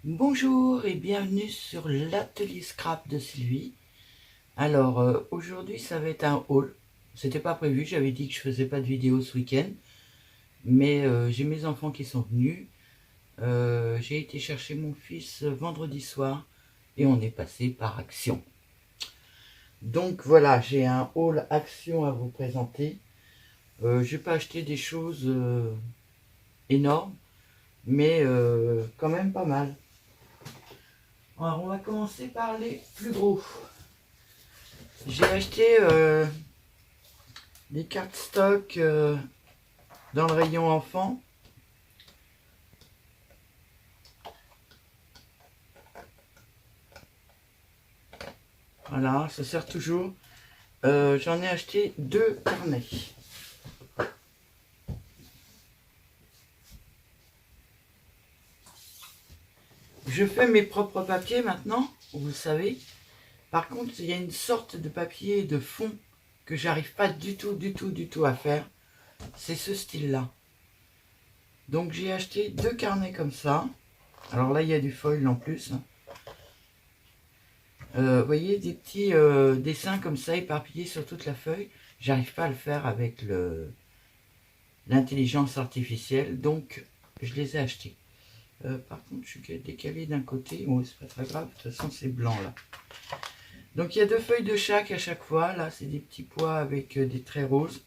Bonjour et bienvenue sur l'atelier scrap de Sylvie. Alors aujourd'hui ça va être un haul. C'était pas prévu, j'avais dit que je faisais pas de vidéo ce week-end. Mais j'ai mes enfants qui sont venus. J'ai été chercher mon fils vendredi soir et on est passé par Action. Donc voilà, j'ai un haul Action à vous présenter. J'ai pas acheté des choses énormes, mais quand même pas mal. Alors on va commencer par les plus gros. J'ai acheté des cartes stock dans le rayon enfant. Voilà, ça sert toujours. J'en ai acheté 2 carnets. Je fais mes propres papiers maintenant, vous le savez. Par contre, il y a une sorte de papier de fond que j'arrive pas du tout à faire. C'est ce style-là. Donc j'ai acheté 2 carnets comme ça. Alors là, il y a du foil en plus. Vous voyez, des petits dessins comme ça éparpillés sur toute la feuille. J'arrive pas à le faire avec l'intelligence artificielle, donc je les ai achetés. Par contre, je suis décalé d'un côté. Bon, c'est pas très grave, de toute façon, c'est blanc là. Donc il y a 2 feuilles de chaque à chaque fois. Là, c'est des petits pois avec des traits roses.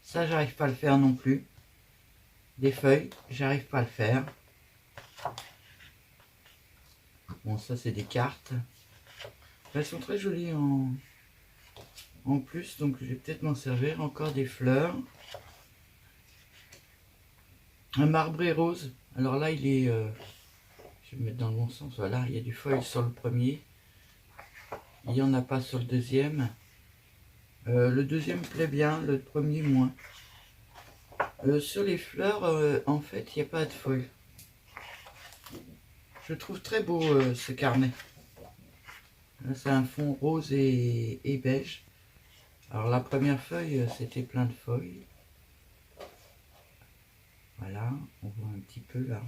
Ça, j'arrive pas à le faire non plus. Des feuilles, j'arrive pas à le faire. Bon, ça, c'est des cartes. Elles sont très jolies en plus, donc je vais peut-être m'en servir. Encore des fleurs. Un marbré rose. Alors là, il est... je vais me mettre dans le bon sens. Voilà, il y a du foil sur le premier. Il n'y en a pas sur le deuxième. Le deuxième plaît bien, le premier moins. Sur les fleurs, en fait, il n'y a pas de foil. Je trouve très beau ce carnet. C'est un fond rose et beige. Alors la première feuille, c'était plein de feuilles. Voilà, on voit un petit peu là.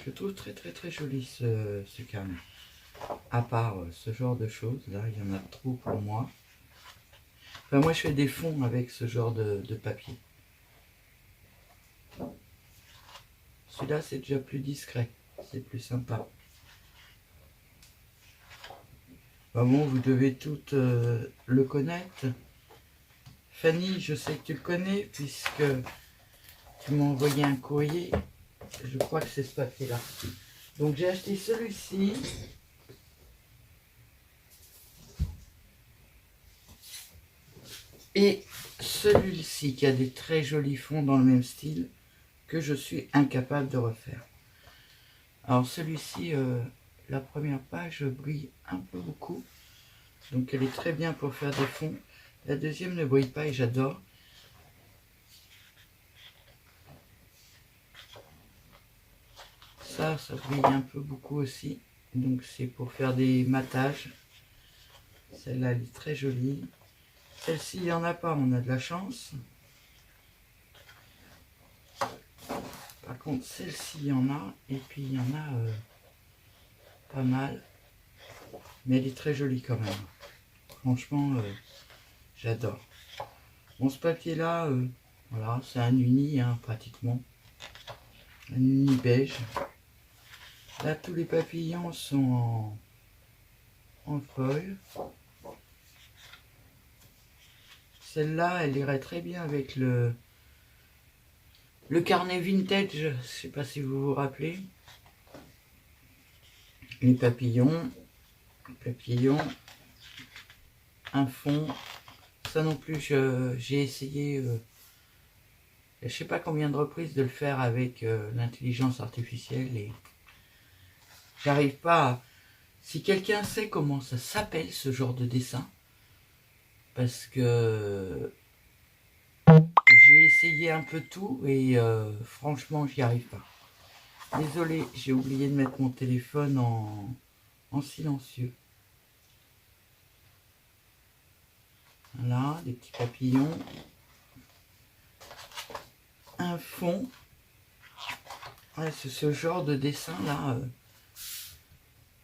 Je trouve très joli ce carnet. À part ce genre de choses, là, il y en a trop pour moi. Enfin, moi, je fais des fonds avec ce genre de papier. Celui-là, c'est déjà plus discret. C'est plus sympa. Bah bon, vous devez toutes le connaître. Fanny, je sais que tu le connais, puisque tu m'as envoyé un courrier. Je crois que c'est ce papier-là. Donc, j'ai acheté celui-ci. Et celui-ci, qui a des très jolis fonds dans le même style, que je suis incapable de refaire. Alors celui-ci, la première page brille un peu beaucoup. Donc elle est très bien pour faire des fonds. La deuxième ne brille pas et j'adore. Ça brille un peu beaucoup aussi. Donc c'est pour faire des matages. Celle-là, elle est très jolie. Celle-ci, il n'y en a pas, on a de la chance. Par contre, celle-ci, il y en a. Et puis, il y en a pas mal. Mais elle est très jolie quand même. Franchement, j'adore. Bon, ce papier-là, voilà, c'est un uni, hein, pratiquement. Un uni beige. Là, tous les papillons sont en feuille. Celle-là, elle irait très bien avec le carnet vintage. Je ne sais pas si vous vous rappelez. Les papillons. Un fond. Ça non plus, j'ai essayé, je ne sais pas combien de reprises de le faire avec l'intelligence artificielle et j'arrive pas à... Si quelqu'un sait comment ça s'appelle ce genre de dessin, parce que j'ai essayé un peu tout et franchement j'y arrive pas. Désolée, j'ai oublié de mettre mon téléphone en silencieux. Voilà, des petits papillons. un fond. Ouais, c'est ce genre de dessin là.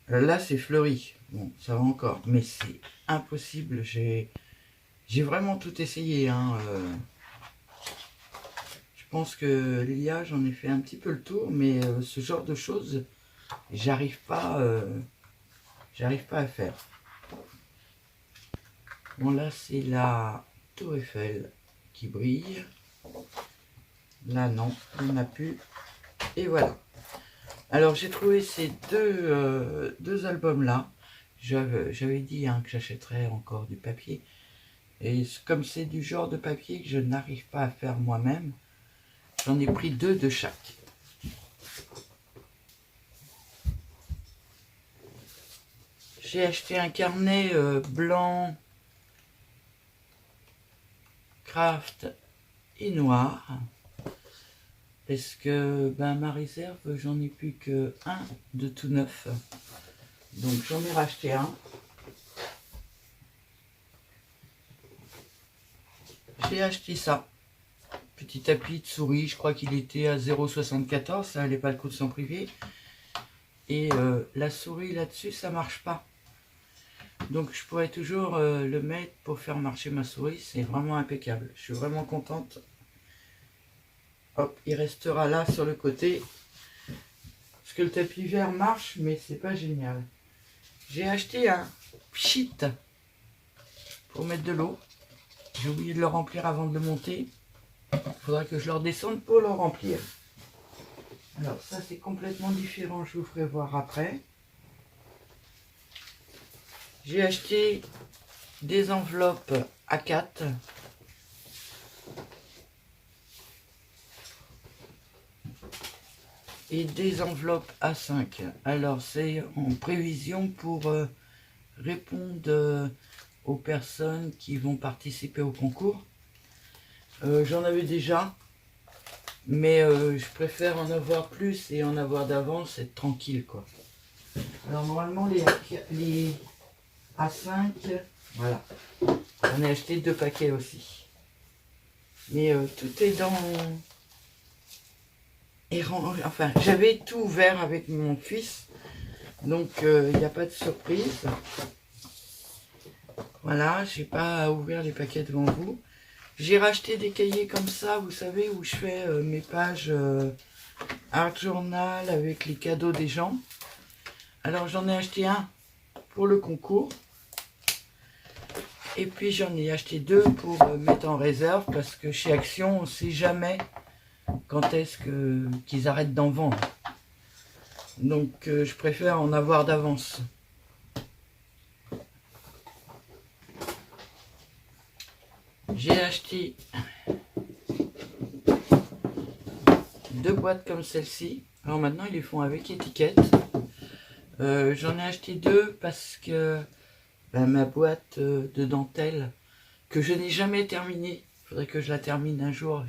Là, c'est fleuri. Bon, ça va encore, mais c'est impossible. J'ai vraiment tout essayé. Hein. Je pense que l'IA, j'en ai fait un petit peu le tour, mais ce genre de choses, j'arrive pas à faire. Bon, là, c'est la Tour Eiffel qui brille. Là, non, il n'y en a plus. Et voilà. Alors, j'ai trouvé ces deux albums-là. J'avais dit hein, que j'achèterais encore du papier. Et comme c'est du genre de papier que je n'arrive pas à faire moi-même, j'en ai pris 2 de chaque. J'ai acheté un carnet blanc, craft et noir. Parce que ma réserve, j'en ai plus que un de tout neuf. Donc j'en ai racheté un. J'ai acheté ça. Petit tapis de souris, je crois qu'il était à 0,74, ça n'allait pas le coup de s'en priver. Et la souris là-dessus, ça marche pas. Donc je pourrais toujours le mettre pour faire marcher ma souris, c'est vraiment impeccable. Je suis vraiment contente. Hop, il restera là sur le côté. Parce que le tapis vert marche, mais c'est pas génial. J'ai acheté un pchit pour mettre de l'eau. J'ai oublié de le remplir avant de le monter. Il faudra que je le redescende pour le remplir. Alors ça c'est complètement différent, je vous ferai voir après. J'ai acheté des enveloppes A4. Et des enveloppes A5. Alors c'est en prévision pour répondre aux personnes qui vont participer au concours. J'en avais déjà, mais je préfère en avoir plus et en avoir d'avance, être tranquille quoi. Alors normalement les A5, voilà, j'en ai acheté 2 paquets aussi. Mais tout est dans... Enfin, j'avais tout ouvert avec mon fils, donc il n'y a pas de surprise. Voilà, je n'ai pas à ouvrir les paquets devant vous. J'ai racheté des cahiers comme ça, vous savez, où je fais mes pages Art Journal avec les cadeaux des gens. Alors j'en ai acheté un pour le concours. Et puis j'en ai acheté 2 pour mettre en réserve, parce que chez Action, on ne sait jamais quand est-ce qu'ils arrêtent d'en vendre. Donc je préfère en avoir d'avance. J'ai acheté 2 boîtes comme celle-ci. Alors maintenant ils les font avec étiquette. J'en ai acheté 2 parce que ma boîte de dentelle que je n'ai jamais terminée. Il faudrait que je la termine un jour.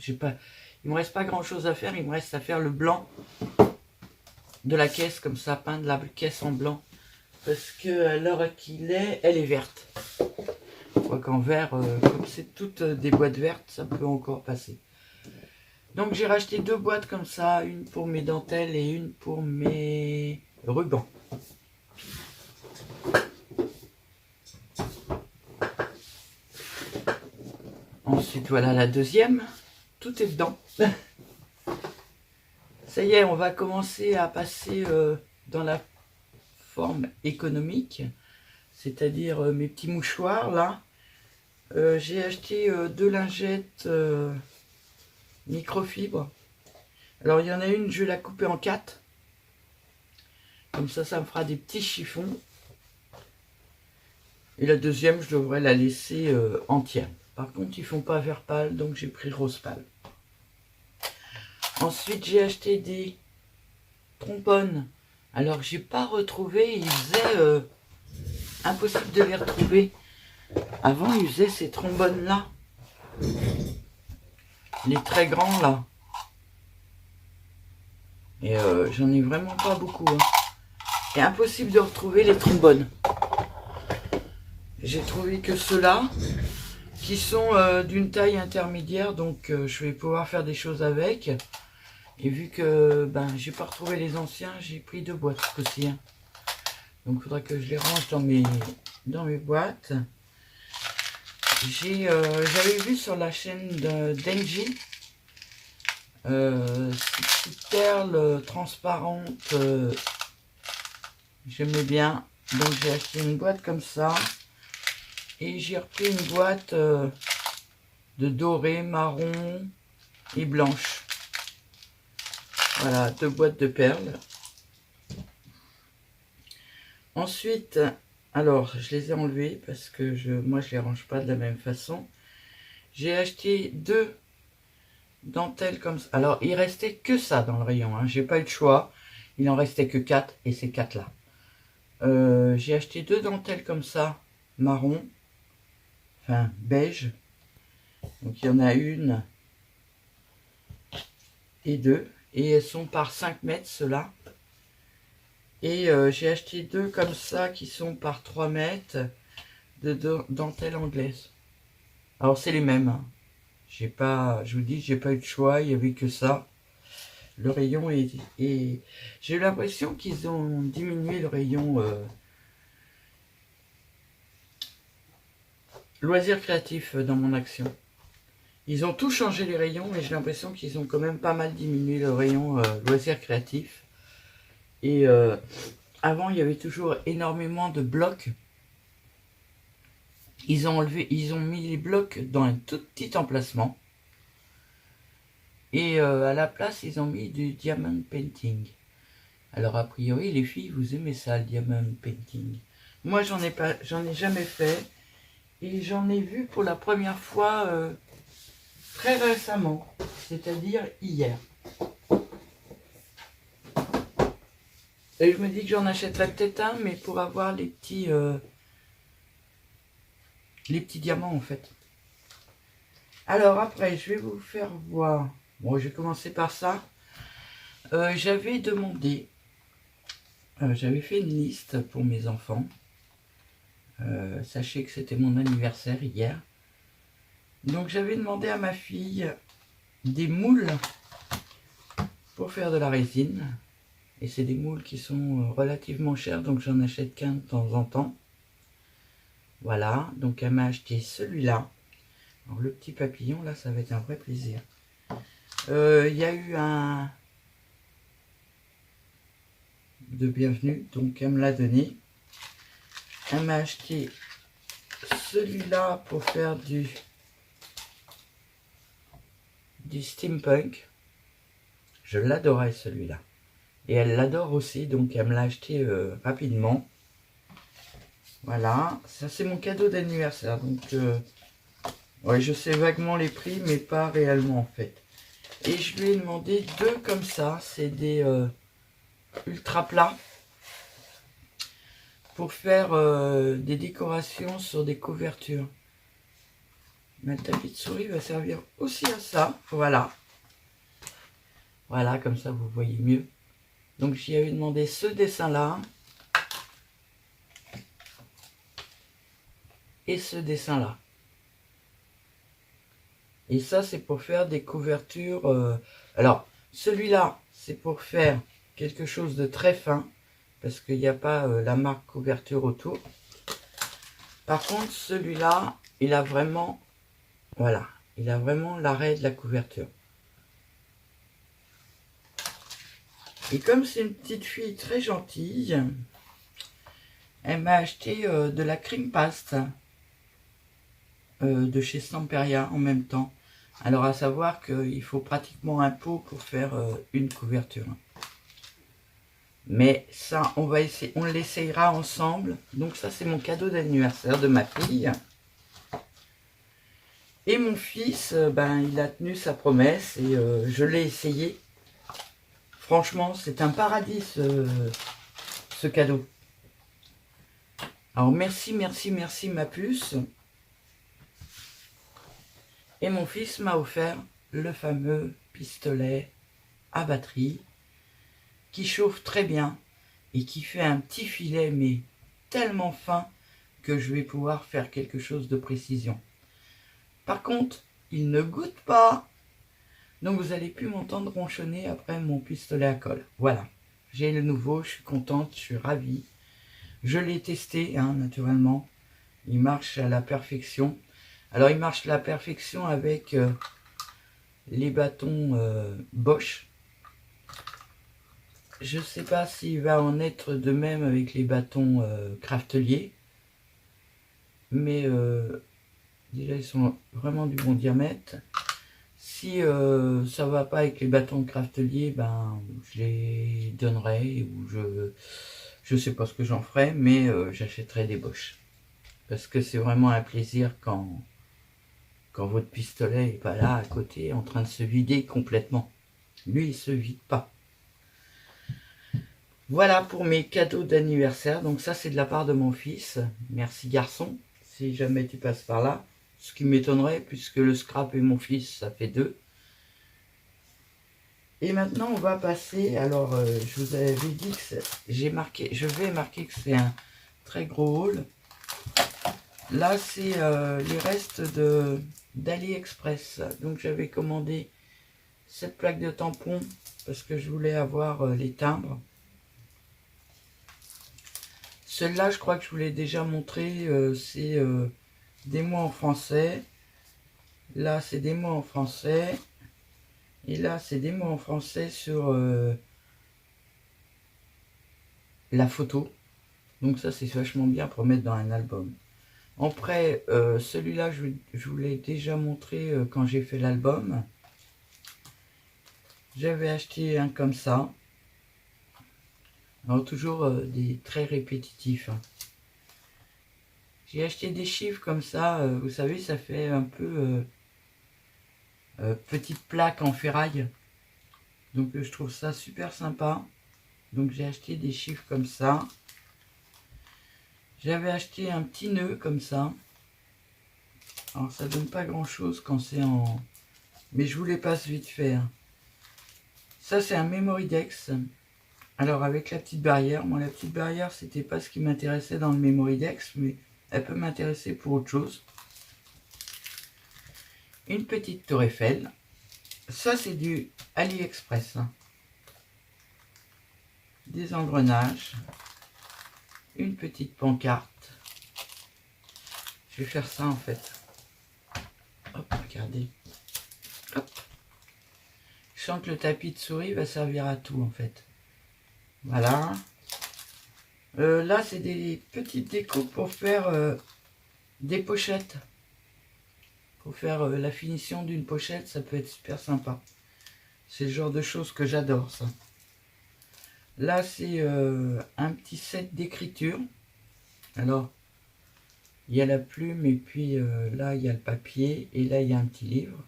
Il me reste pas grand chose à faire. Il me reste à faire le blanc de la caisse, comme ça, peindre la caisse en blanc. Parce que à l'heure qu'il est, elle est verte. Je crois qu'en vert, comme c'est toutes des boîtes vertes, ça peut encore passer. Donc j'ai racheté 2 boîtes comme ça, une pour mes dentelles et une pour mes rubans. Ensuite voilà la deuxième, tout est dedans. Ça y est, on va commencer à passer dans la forme économique, c'est-à-dire mes petits mouchoirs là. J'ai acheté 2 lingettes microfibre. Alors il y en a une, je vais la couper en 4. Comme ça me fera des petits chiffons. Et la deuxième, je devrais la laisser entière. Par contre, ils font pas vert pâle, donc j'ai pris rose pâle. Ensuite, j'ai acheté des trombones. Alors, j'ai pas retrouvé, ils faisaient impossible de les retrouver. Avant, ils faisaient ces trombones-là. Les très grands, là. Et j'en ai vraiment pas beaucoup. Hein. C'est impossible de retrouver les trombones. J'ai trouvé que ceux-là. qui sont d'une taille intermédiaire, donc je vais pouvoir faire des choses avec. Et vu que ben, j'ai pas retrouvé les anciens, j'ai pris 2 boîtes ce coup-ci. Hein. Donc il faudra que je les range dans mes boîtes. J'avais vu sur la chaîne d'Engie ces petites perles transparentes. J'aimais bien. Donc j'ai acheté une boîte comme ça. Et j'ai repris une boîte de doré, marron et blanche. Voilà, 2 boîtes de perles. Ensuite, alors je les ai enlevées parce que moi je les range pas de la même façon. J'ai acheté 2 dentelles comme ça. Alors il restait que ça dans le rayon, hein. J'ai pas eu de choix. Il en restait que 4 et ces 4 là. J'ai acheté 2 dentelles comme ça, marron, enfin beige. Donc il y en a une et 2. Et elles sont par 5 mètres ceux-là. Et j'ai acheté 2 comme ça qui sont par 3 mètres de dentelle anglaise. Alors c'est les mêmes. Hein. Je vous dis, j'ai pas eu de choix, il n'y avait que ça. Le rayon est j'ai eu l'impression qu'ils ont diminué le rayon loisirs créatifs dans mon action. Ils ont tout changé les rayons, mais j'ai l'impression qu'ils ont quand même pas mal diminué le rayon loisirs créatifs. Et avant, il y avait toujours énormément de blocs. Ils ont mis les blocs dans un tout petit emplacement. Et à la place, ils ont mis du diamond painting. Alors a priori, les filles, vous aimez ça, le diamond painting. Moi, j'en ai jamais fait. Et j'en ai vu pour la première fois très récemment, c'est-à-dire hier. Et je me dis que j'en achèterai peut-être un, mais pour avoir les petits diamants en fait. Alors après, je vais vous faire voir. Bon, je vais commencer par ça. J'avais demandé, j'avais fait une liste pour mes enfants. Sachez que c'était mon anniversaire hier. Donc j'avais demandé à ma fille des moules pour faire de la résine. Et c'est des moules qui sont relativement chers, donc j'en achète qu'un de temps en temps. Voilà, donc elle m'a acheté celui-là. Alors le petit papillon, là, ça va être un vrai plaisir. Il y a eu un de bienvenue, donc elle me l'a donné. Elle m'a acheté celui-là pour faire du steampunk. Je l'adorais celui-là. Et elle l'adore aussi, donc elle me l'a acheté rapidement. Voilà, ça c'est mon cadeau d'anniversaire. Donc, ouais, je sais vaguement les prix, mais pas réellement en fait. Et je lui ai demandé 2 comme ça, c'est des ultra plats. Pour faire des décorations sur des couvertures. Ma tapis de souris va servir aussi à ça. Voilà. Voilà, comme ça vous voyez mieux. Donc j'y avais demandé ce dessin-là. Et ce dessin-là. Et ça, c'est pour faire des couvertures. Alors, celui-là, c'est pour faire quelque chose de très fin. Parce qu'il n'y a pas la marque couverture autour. Par contre, celui-là, il a vraiment... Voilà. Il a vraiment l'arrêt de la couverture. Et comme c'est une petite fille très gentille, elle m'a acheté de la cream paste de chez Stamperia en même temps. Alors à savoir qu'il faut pratiquement un pot pour faire une couverture. Mais ça, on l'essayera ensemble. Donc ça, c'est mon cadeau d'anniversaire de ma fille. Et mon fils, ben, il a tenu sa promesse et je l'ai essayé. Franchement, c'est un paradis ce cadeau. Alors merci, merci, merci ma puce. Et mon fils m'a offert le fameux pistolet à batterie qui chauffe très bien et qui fait un petit filet mais tellement fin que je vais pouvoir faire quelque chose de précision. Par contre, il ne goûte pas. Donc vous allez plus m'entendre ronchonner après mon pistolet à colle. Voilà, j'ai le nouveau, je suis contente, je suis ravie. Je l'ai testé, hein, naturellement. Il marche à la perfection. Alors il marche à la perfection avec les bâtons Bosch. Je ne sais pas s'il va en être de même avec les bâtons Craftelier. Mais déjà ils sont vraiment du bon diamètre. Si ça va pas avec les bâtons Craftelier, ben je les donnerai ou je sais pas ce que j'en ferai, mais j'achèterai des Bosch. Parce que c'est vraiment un plaisir quand votre pistolet n'est pas là à côté en train de se vider complètement. Lui il se vide pas. Voilà pour mes cadeaux d'anniversaire. Donc ça c'est de la part de mon fils. Merci garçon, si jamais tu passes par là. Ce qui m'étonnerait puisque le scrap et mon fils ça fait 2. Et maintenant on va passer, alors je vous avais dit que je vais marquer que c'est un très gros haul. Là c'est les restes d'AliExpress. Donc j'avais commandé cette plaque de tampon parce que je voulais avoir les timbres. Celle-là je crois que je vous l'ai déjà montré, c'est des mots en français. Là c'est des mots en français. Et là, c'est des mots en français sur la photo. Donc ça, c'est vachement bien pour mettre dans un album. Après, celui-là, je vous l'ai déjà montré quand j'ai fait l'album. J'avais acheté un comme ça. Alors, toujours des traits répétitifs. Hein. J'ai acheté des chiffres comme ça. Vous savez, ça fait un peu petite plaque en ferraille. Donc, je trouve ça super sympa. Donc j'ai acheté des chiffres comme ça. J'avais acheté un petit nœud comme ça. Alors ça donne pas grand chose quand c'est en... Mais je vous les passe vite fait. Hein. Ça c'est un Memoridex. Alors avec la petite barrière. Moi la petite barrière c'était pas ce qui m'intéressait dans le Memoridex. Mais elle peut m'intéresser pour autre chose. Une petite tour Eiffel. Ça c'est du AliExpress. Hein. Des engrenages. Une petite pancarte. Je vais faire ça en fait. Hop, regardez. Hop. Je sens que le tapis de souris va servir à tout en fait. Voilà. Là, c'est des petites découpes pour faire des pochettes. Pour faire la finition d'une pochette, ça peut être super sympa. C'est le genre de choses que j'adore, ça. Là, c'est un petit set d'écriture. Alors, il y a la plume et puis là, il y a le papier. Et là, il y a un petit livre.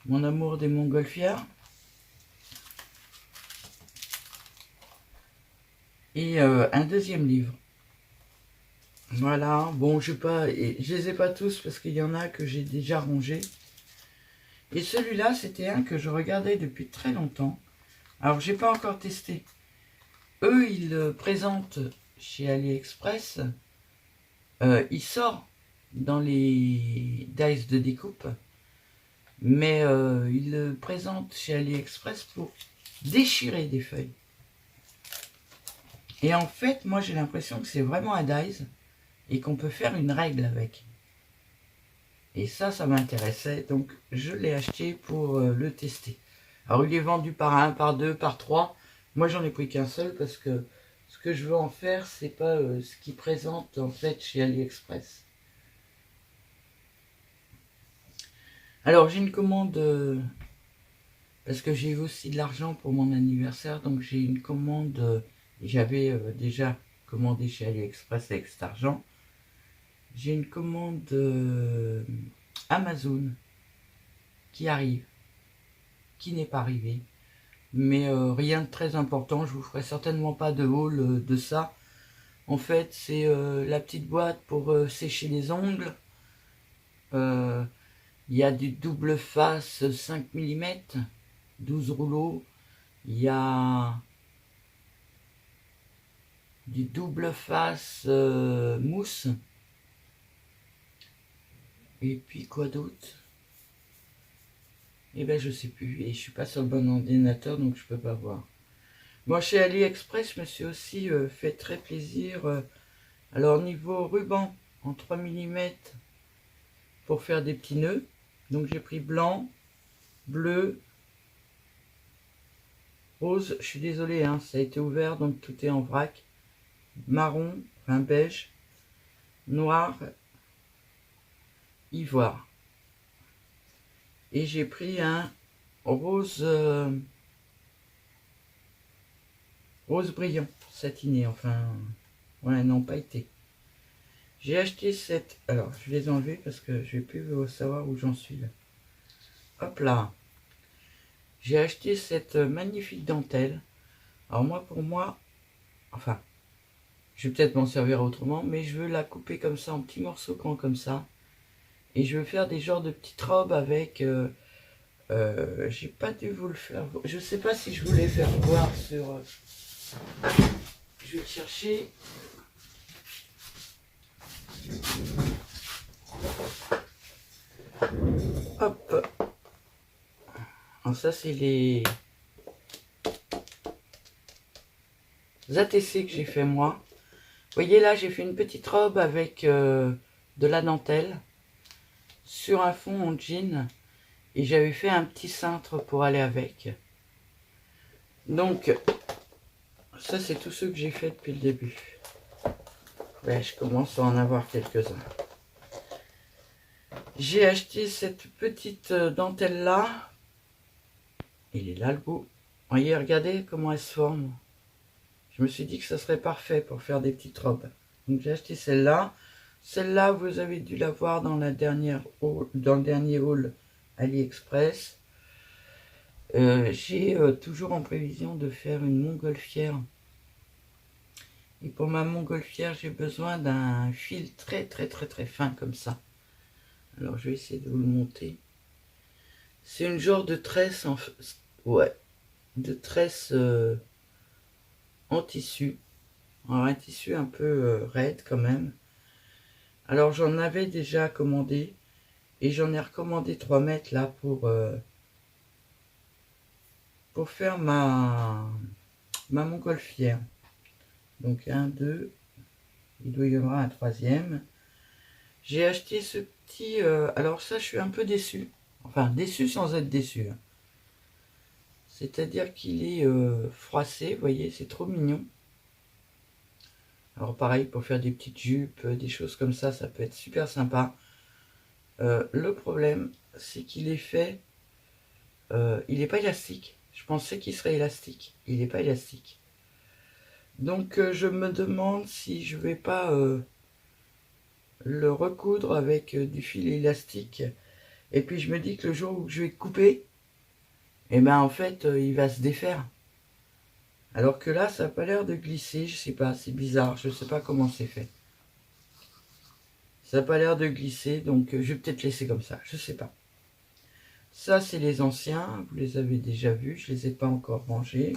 Mon amour des montgolfières. Et un deuxième livre. Voilà, bon, je les ai pas tous parce qu'il y en a que j'ai déjà rangés. Et celui-là, c'était un que je regardais depuis très longtemps. Alors, j'ai pas encore testé. Eux, ils le présentent chez AliExpress. Il sort dans les dice de découpe. Mais ils le présentent chez AliExpress pour déchirer des feuilles. Et en fait, moi, j'ai l'impression que c'est vraiment un dice et qu'on peut faire une règle avec. Et ça m'intéressait, donc je l'ai acheté pour le tester. Alors il est vendu par 1, par 2, par 3. Moi j'en ai pris qu'un seul parce que ce que je veux en faire, c'est pas ce qu'ils présentent en fait chez AliExpress. Alors j'ai une commande, parce que j'ai eu aussi de l'argent pour mon anniversaire, donc j'ai une commande, j'avais déjà commandé chez AliExpress avec cet argent. J'ai une commande Amazon qui arrive, qui n'est pas arrivée, mais rien de très important. Je vous ferai certainement pas de haul de ça. En fait, c'est la petite boîte pour sécher les ongles. Il y a du double face 5 mm, 12 rouleaux. Il y a du double face mousse. Et puis quoi d'autre? Eh ben je sais plus, et je suis pas sur le bon ordinateur donc je peux pas voir. Bon, chez AliExpress, je me suis aussi fait très plaisir. Alors niveau ruban en 3 mm pour faire des petits nœuds. Donc j'ai pris blanc, bleu, rose, je suis désolé, hein, ça a été ouvert donc tout est en vrac. Marron, enfin beige, noir, ivoire. Et j'ai pris un rose, rose brillant, satiné, enfin, ouais, non, pas été. J'ai acheté cette, alors je vais les enlever parce que je vais plus savoir où j'en suis là. Hop là. J'ai acheté cette magnifique dentelle. Alors moi, pour moi, enfin, je vais peut-être m'en servir autrement, mais je veux la couper comme ça, en petits morceaux grands comme ça. Et je veux faire des genres de petites robes avec... j'ai pas dû vous le faire... Je sais pas si je voulais faire voir sur... je vais le chercher. Hop. Alors ça, c'est les ATC que j'ai fait moi. Vous voyez là, j'ai fait une petite robe avec de la dentelle sur un fond en jean. Et j'avais fait un petit cintre pour aller avec. Donc, ça c'est tout ce que j'ai fait depuis le début. Ouais, je commence à en avoir quelques-uns. J'ai acheté cette petite dentelle là. Il est là le bout. Voyez, regardez comment elle se forme. Je me suis dit que ça serait parfait pour faire des petites robes. Donc j'ai acheté celle-là. Celle-là, vous avez dû la voir dans la dernière dans le dernier haul AliExpress. J'ai toujours en prévision de faire une montgolfière. Et pour ma montgolfière, j'ai besoin d'un fil très fin comme ça. Alors je vais essayer de vous le monter. C'est une genre de tresse ouais, de tresse en tissu. Alors un tissu un peu raide quand même. Alors j'en avais déjà commandé et j'en ai recommandé 3 mètres là pour faire ma montgolfière. Donc 1, 2, il doit y avoir un troisième. J'ai acheté ce petit... alors ça, je suis un peu déçu. Enfin, déçu sans être déçu. C'est-à-dire qu'il est froissé, vous voyez, c'est trop mignon. Alors pareil, pour faire des petites jupes, des choses comme ça peut être super sympa. Le problème, c'est qu'il est fait... il n'est pas élastique. Je pensais qu'il serait élastique. Il n'est pas élastique. Donc je me demande si je vais pas le recoudre avec du fil élastique. Et puis je me dis que le jour où je vais couper, et ben en fait il va se défaire. Alors que là ça n'a pas l'air de glisser, je sais pas, c'est bizarre, je sais pas comment c'est fait. Ça n'a pas l'air de glisser, donc je vais peut-être laisser comme ça, je sais pas. Ça c'est les anciens, vous les avez déjà vus, je les ai pas encore rangés.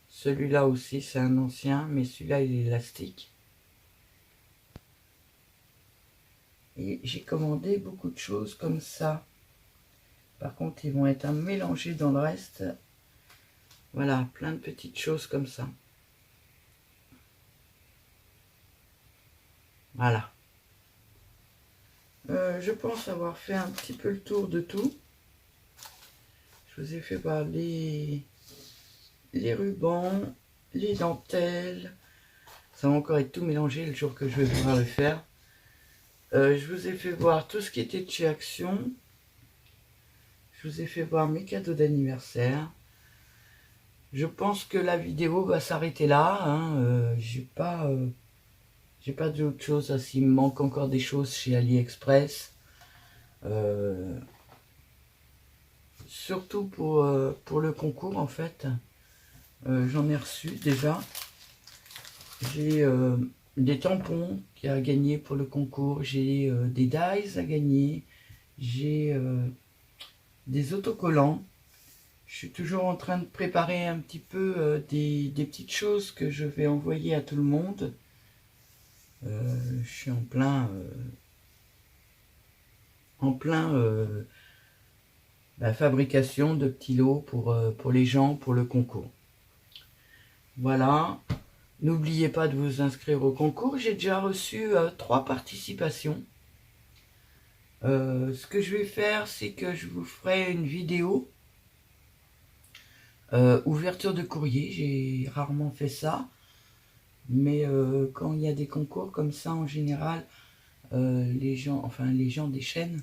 Celui-là aussi c'est un ancien, mais celui-là il est élastique. Et j'ai commandé beaucoup de choses comme ça. Par contre, ils vont être mélangés dans le reste. Voilà, plein de petites choses comme ça. Voilà. Je pense avoir fait un petit peu le tour de tout. Je vous ai fait voir les rubans, les dentelles. Ça va encore être tout mélangé le jour que je vais pouvoir le faire. Je vous ai fait voir tout ce qui était de chez Action. Je vous ai fait voir mes cadeaux d'anniversaire. Je pense que la vidéo va s'arrêter là. Hein. J'ai pas d'autre chose. S'il me manque encore des choses chez AliExpress. Surtout pour le concours en fait. J'en ai reçu déjà. J'ai des tampons à gagner pour le concours. J'ai des dies à gagner. J'ai des autocollants. Je suis toujours en train de préparer un petit peu des petites choses que je vais envoyer à tout le monde. Je suis en plein la fabrication de petits lots pour les gens, pour le concours. Voilà. N'oubliez pas de vous inscrire au concours. J'ai déjà reçu 3 participations. Ce que je vais faire, c'est que je vous ferai une vidéo ouverture de courrier. J'ai rarement fait ça. Mais quand il y a des concours comme ça, en général, les gens des chaînes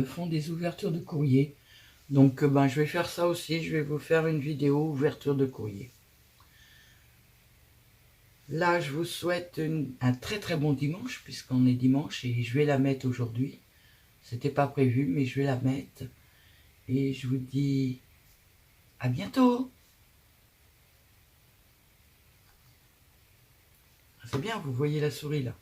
font des ouvertures de courrier. Donc je vais faire ça aussi. Je vais vous faire une vidéo ouverture de courrier. Là, je vous souhaite un très très bon dimanche, puisqu'on est dimanche, et je vais la mettre aujourd'hui. C'était pas prévu, mais je vais la mettre. Et je vous dis à bientôt. C'est bien, vous voyez la souris là.